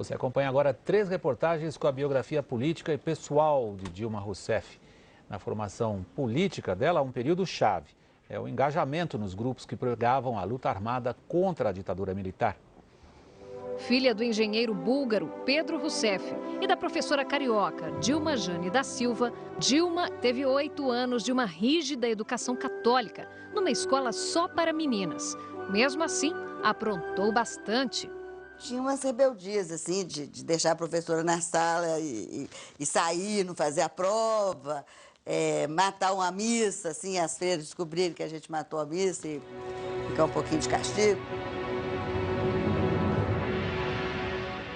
Você acompanha agora 3 reportagens com a biografia política e pessoal de Dilma Rousseff. Na formação política dela, um período chave é o engajamento nos grupos que pregavam a luta armada contra a ditadura militar. Filha do engenheiro búlgaro Pedro Rousseff e da professora carioca Dilma Jane da Silva, Dilma teve 8 anos de uma rígida educação católica, numa escola só para meninas. Mesmo assim, aprontou bastante. Tinha umas rebeldias, assim, de deixar a professora na sala e sair, não fazer a prova, matar uma missa, assim, as freiras descobrirem que a gente matou a missa e ficar um pouquinho de castigo.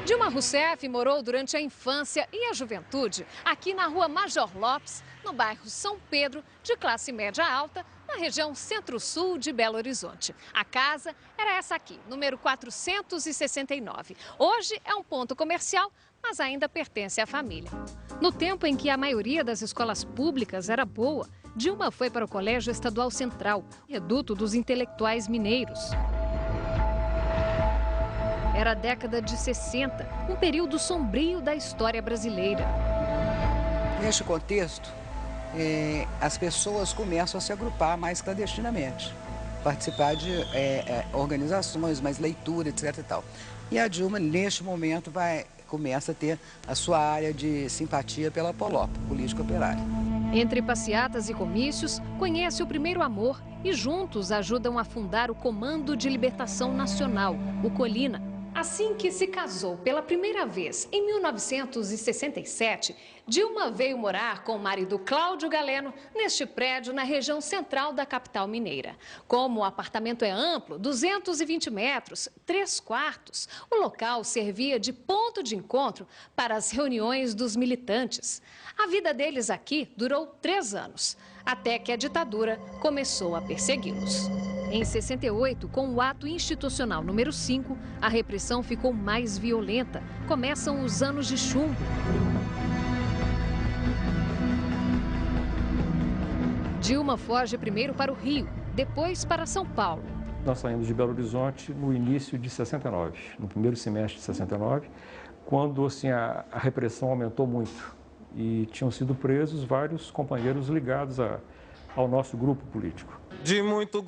Dilma Rousseff morou durante a infância e a juventude aqui na rua Major Lopes, no bairro São Pedro, de classe média alta, na região centro-sul de Belo Horizonte. A casa era essa aqui, número 469. Hoje é um ponto comercial, mas ainda pertence à família. No tempo em que a maioria das escolas públicas era boa, Dilma foi para o Colégio Estadual Central, reduto dos intelectuais mineiros. Era a década de 60, um período sombrio da história brasileira. Neste contexto, as pessoas começam a se agrupar mais clandestinamente, participar de organizações, mais leitura, etc. e tal. E a Dilma, neste momento, começa a ter a sua área de simpatia pela POLOP, Política Operária. Entre passeatas e comícios, conhece o primeiro amor e juntos ajudam a fundar o Comando de Libertação Nacional, o Colina. Assim que se casou pela primeira vez, em 1967, Dilma veio morar com o marido Cláudio Galeno neste prédio na região central da capital mineira. Como o apartamento é amplo, 220 metros, 3 quartos, o local servia de ponto de encontro para as reuniões dos militantes. A vida deles aqui durou 3 anos, até que a ditadura começou a persegui-los. Em 68, com o ato institucional número 5, a repressão ficou mais violenta. Começam os anos de chumbo. Dilma foge primeiro para o Rio, depois para São Paulo. Nós saímos de Belo Horizonte no início de 69, no primeiro semestre de 69, quando assim, a repressão aumentou muito e tinham sido presos vários companheiros ligados ao nosso grupo político.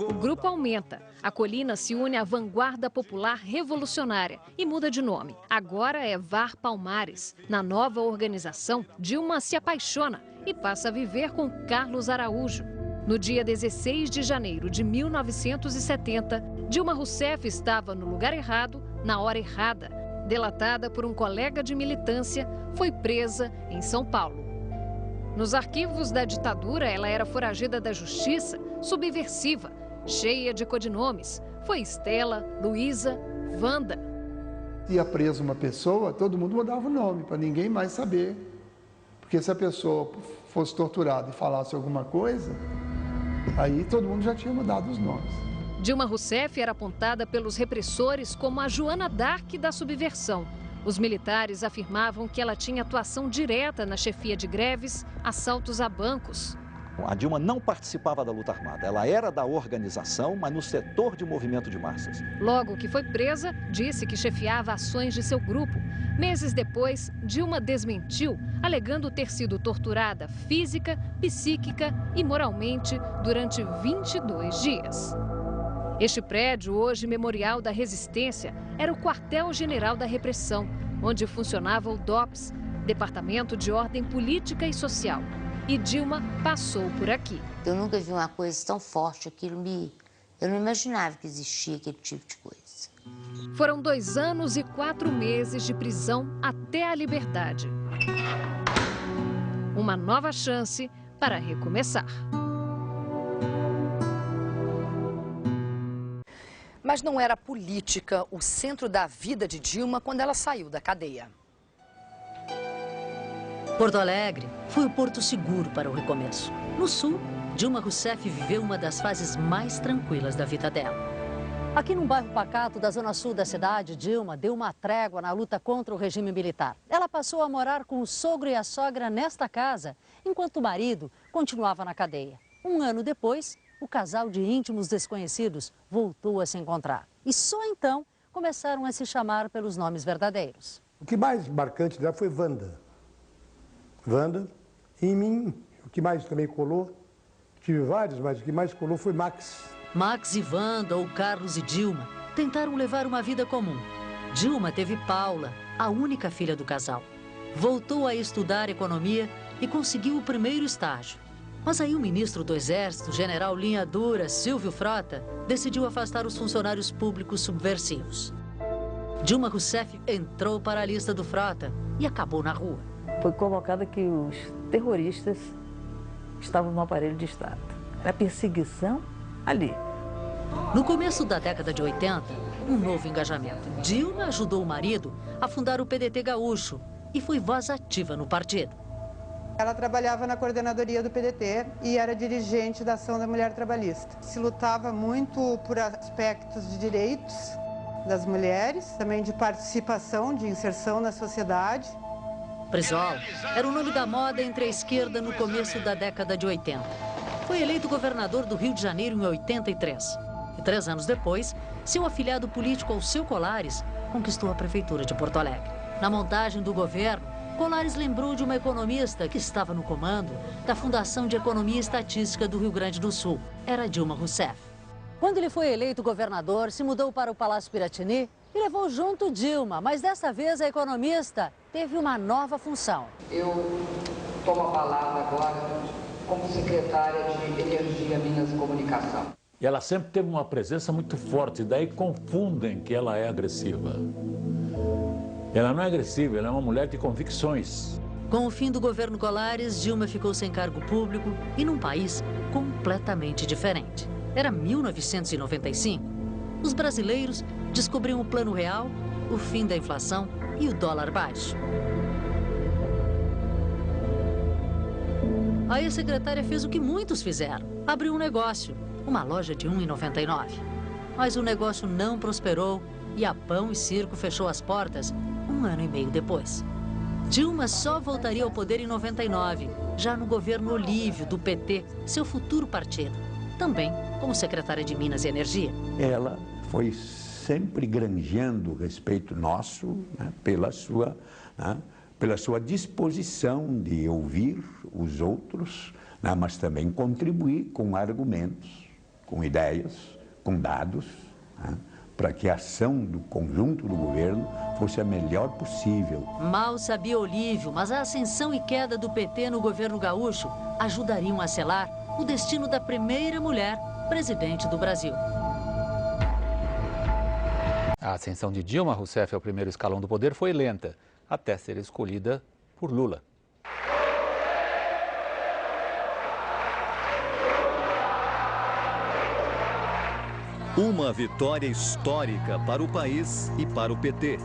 O grupo aumenta. A Colina se une à Vanguarda Popular Revolucionária e muda de nome. Agora é VAR Palmares. Na nova organização, Dilma se apaixona e passa a viver com Carlos Araújo. No dia 16 de janeiro de 1970, Dilma Rousseff estava no lugar errado, na hora errada. Delatada por um colega de militância, foi presa em São Paulo. Nos arquivos da ditadura, ela era foragida da justiça, subversiva, cheia de codinomes. Foi Estela, Luísa, Wanda. Ia presa uma pessoa, todo mundo mudava o nome, para ninguém mais saber. Porque se a pessoa fosse torturada e falasse alguma coisa, aí todo mundo já tinha mudado os nomes. Dilma Rousseff era apontada pelos repressores como a Joana d'Arc da subversão. Os militares afirmavam que ela tinha atuação direta na chefia de greves, assaltos a bancos. A Dilma não participava da luta armada, ela era da organização, mas no setor de movimento de massas. Logo que foi presa, disse que chefiava ações de seu grupo. Meses depois, Dilma desmentiu, alegando ter sido torturada física, psíquica e moralmente durante 22 dias. Este prédio, hoje Memorial da Resistência, era o quartel-general da repressão, onde funcionava o DOPS, Departamento de Ordem Política e Social. E Dilma passou por aqui. Eu nunca vi uma coisa tão forte, eu não imaginava que existia aquele tipo de coisa. Foram 2 anos e 4 meses de prisão até a liberdade. Uma nova chance para recomeçar. Mas não era a política o centro da vida de Dilma quando ela saiu da cadeia. Porto Alegre foi o porto seguro para o recomeço. No sul, Dilma Rousseff viveu uma das fases mais tranquilas da vida dela. Aqui num bairro pacato da zona sul da cidade, Dilma deu uma trégua na luta contra o regime militar. Ela passou a morar com o sogro e a sogra nesta casa, enquanto o marido continuava na cadeia. 1 ano depois, o casal de íntimos desconhecidos voltou a se encontrar. E só então começaram a se chamar pelos nomes verdadeiros. O que mais marcante dela foi Wanda. Wanda, em mim, o que mais também colou, tive vários, mas o que mais colou foi Max. Max e Wanda, ou Carlos e Dilma, tentaram levar uma vida comum. Dilma teve Paula, a única filha do casal. Voltou a estudar economia e conseguiu o primeiro estágio. Mas aí o ministro do Exército, general linha dura, Silvio Frota, decidiu afastar os funcionários públicos subversivos. Dilma Rousseff entrou para a lista do Frota e acabou na rua. Foi colocado que os terroristas estavam no aparelho de Estado. Era perseguição ali. No começo da década de 80, um novo engajamento. Dilma ajudou o marido a fundar o PDT gaúcho e foi voz ativa no partido. Ela trabalhava na coordenadoria do PDT e era dirigente da Ação da Mulher Trabalhista. Se lutava muito por aspectos de direitos das mulheres, também de participação, de inserção na sociedade. Brizola era o nome da moda entre a esquerda no começo da década de 80. Foi eleito governador do Rio de Janeiro em 83. E 3 anos depois, seu afiliado político Alceu Colares conquistou a prefeitura de Porto Alegre. Na montagem do governo, Colares lembrou de uma economista que estava no comando da Fundação de Economia e Estatística do Rio Grande do Sul. Era Dilma Rousseff. Quando ele foi eleito governador, se mudou para o Palácio Piratini e levou junto Dilma, mas dessa vez a economista teve uma nova função. Eu tomo a palavra agora como secretária de Energia, Minas e Comunicação. E ela sempre teve uma presença muito forte, daí confundem que ela é agressiva. Ela não é agressiva, ela é uma mulher de convicções. Com o fim do governo Colares, Dilma ficou sem cargo público e num país completamente diferente. Era 1995. Os brasileiros descobriam o Plano Real, o fim da inflação e o dólar baixo. A ex-secretária fez o que muitos fizeram. Abriu um negócio, uma loja de R$ 1,99. Mas o negócio não prosperou e a Pão e Circo fechou as portas 1 ano e meio depois. Dilma só voltaria ao poder em 99, já no governo Olívio, do PT, seu futuro partido. Também como secretária de Minas e Energia. Ela foi sempre granjeando respeito nosso, né, pela sua disposição de ouvir os outros, né, mas também contribuir com argumentos, com ideias, com dados, né, para que a ação do conjunto do governo fosse a melhor possível. Mal sabia Olívio, mas a ascensão e queda do PT no governo gaúcho ajudariam a selar o destino da primeira mulher presidente do Brasil. A ascensão de Dilma Rousseff ao primeiro escalão do poder foi lenta, até ser escolhida por Lula. Uma vitória histórica para o país e para o PT.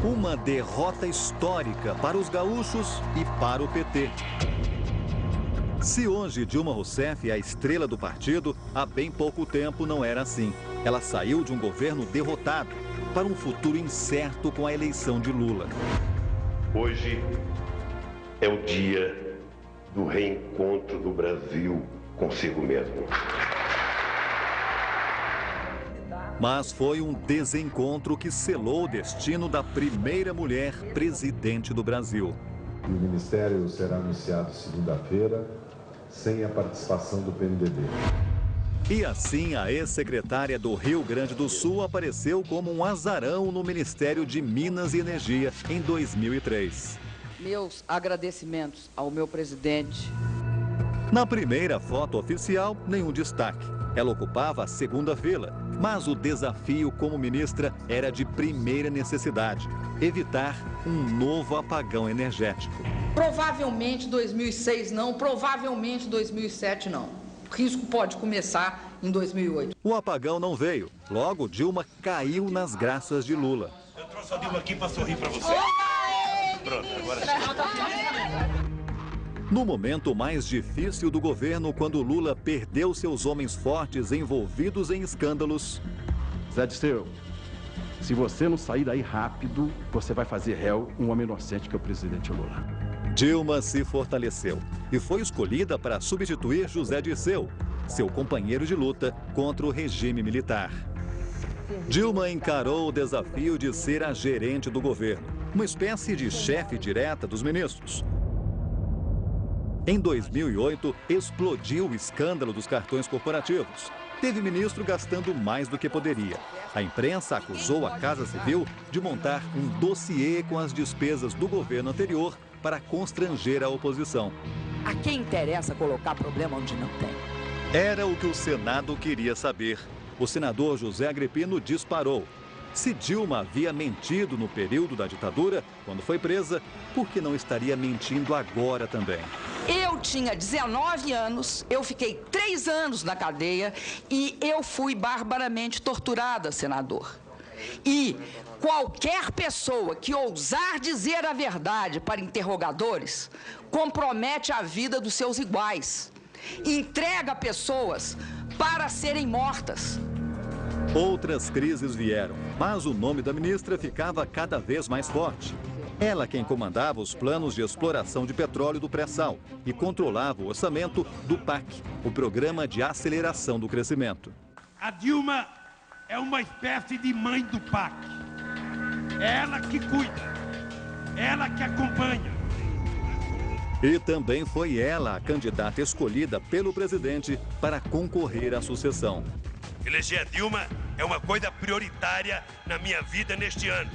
Uma derrota histórica para os gaúchos e para o PT. Se hoje Dilma Rousseff é a estrela do partido, há bem pouco tempo não era assim. Ela saiu de um governo derrotado para um futuro incerto com a eleição de Lula. Hoje é o dia do reencontro do Brasil consigo mesmo. Mas foi um desencontro que selou o destino da primeira mulher presidente do Brasil. O ministério será anunciado segunda-feira, sem a participação do PMDB. E assim a ex-secretária do Rio Grande do Sul apareceu como um azarão no Ministério de Minas e Energia em 2003. Meus agradecimentos ao meu presidente. Na primeira foto oficial, nenhum destaque. Ela ocupava a segunda fila, mas o desafio como ministra era de primeira necessidade: evitar um novo apagão energético. Provavelmente 2006 não, provavelmente 2007 não. O risco pode começar em 2008. O apagão não veio. Logo, Dilma caiu nas graças de Lula. Eu trouxe a Dilma aqui para sorrir para você. Pronto, agora sim. No momento mais difícil do governo, quando Lula perdeu seus homens fortes envolvidos em escândalos. Zé Disseu, se você não sair daí rápido, você vai fazer réu um homem inocente que é o presidente Lula. Dilma se fortaleceu e foi escolhida para substituir José Disseu, seu companheiro de luta contra o regime militar. Dilma encarou o desafio de ser a gerente do governo, uma espécie de chefe direta dos ministros. Em 2008, explodiu o escândalo dos cartões corporativos. Teve ministro gastando mais do que poderia. A imprensa acusou a Casa Civil de montar um dossiê com as despesas do governo anterior para constranger a oposição. A quem interessa colocar problema onde não tem? Era o que o Senado queria saber. O senador José Agripino disparou. Se Dilma havia mentido no período da ditadura, quando foi presa, por que não estaria mentindo agora também? Eu tinha 19 anos, eu fiquei 3 anos na cadeia e eu fui barbaramente torturada, senador. E qualquer pessoa que ousar dizer a verdade para interrogadores compromete a vida dos seus iguais. Entrega pessoas para serem mortas. Outras crises vieram, mas o nome da ministra ficava cada vez mais forte. Ela quem comandava os planos de exploração de petróleo do pré-sal e controlava o orçamento do PAC, o Programa de Aceleração do Crescimento. A Dilma é uma espécie de mãe do PAC. É ela que cuida, ela que acompanha. E também foi ela a candidata escolhida pelo presidente para concorrer à sucessão. Eleger a Dilma é uma coisa prioritária na minha vida neste ano.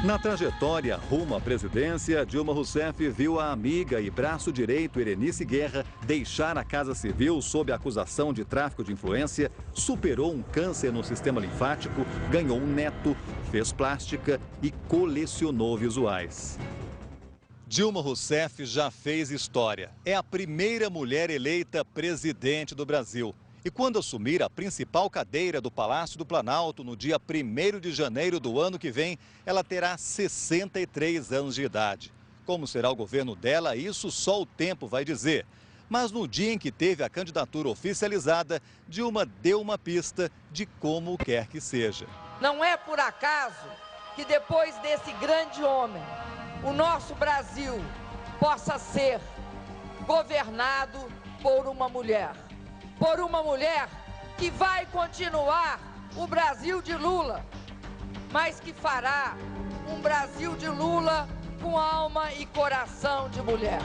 Na trajetória rumo à presidência, Dilma Rousseff viu a amiga e braço direito Erenice Guerra deixar a Casa Civil sob acusação de tráfico de influência, superou um câncer no sistema linfático, ganhou um neto, fez plástica e colecionou visuais. Dilma Rousseff já fez história. É a primeira mulher eleita presidente do Brasil. E quando assumir a principal cadeira do Palácio do Planalto no dia 1º de janeiro do ano que vem, ela terá 63 anos de idade. Como será o governo dela, isso só o tempo vai dizer. Mas no dia em que teve a candidatura oficializada, Dilma deu uma pista de como quer que seja. Não é por acaso que depois desse grande homem, o nosso Brasil possa ser governado por uma mulher. Por uma mulher que vai continuar o Brasil de Lula, mas que fará um Brasil de Lula com alma e coração de mulher.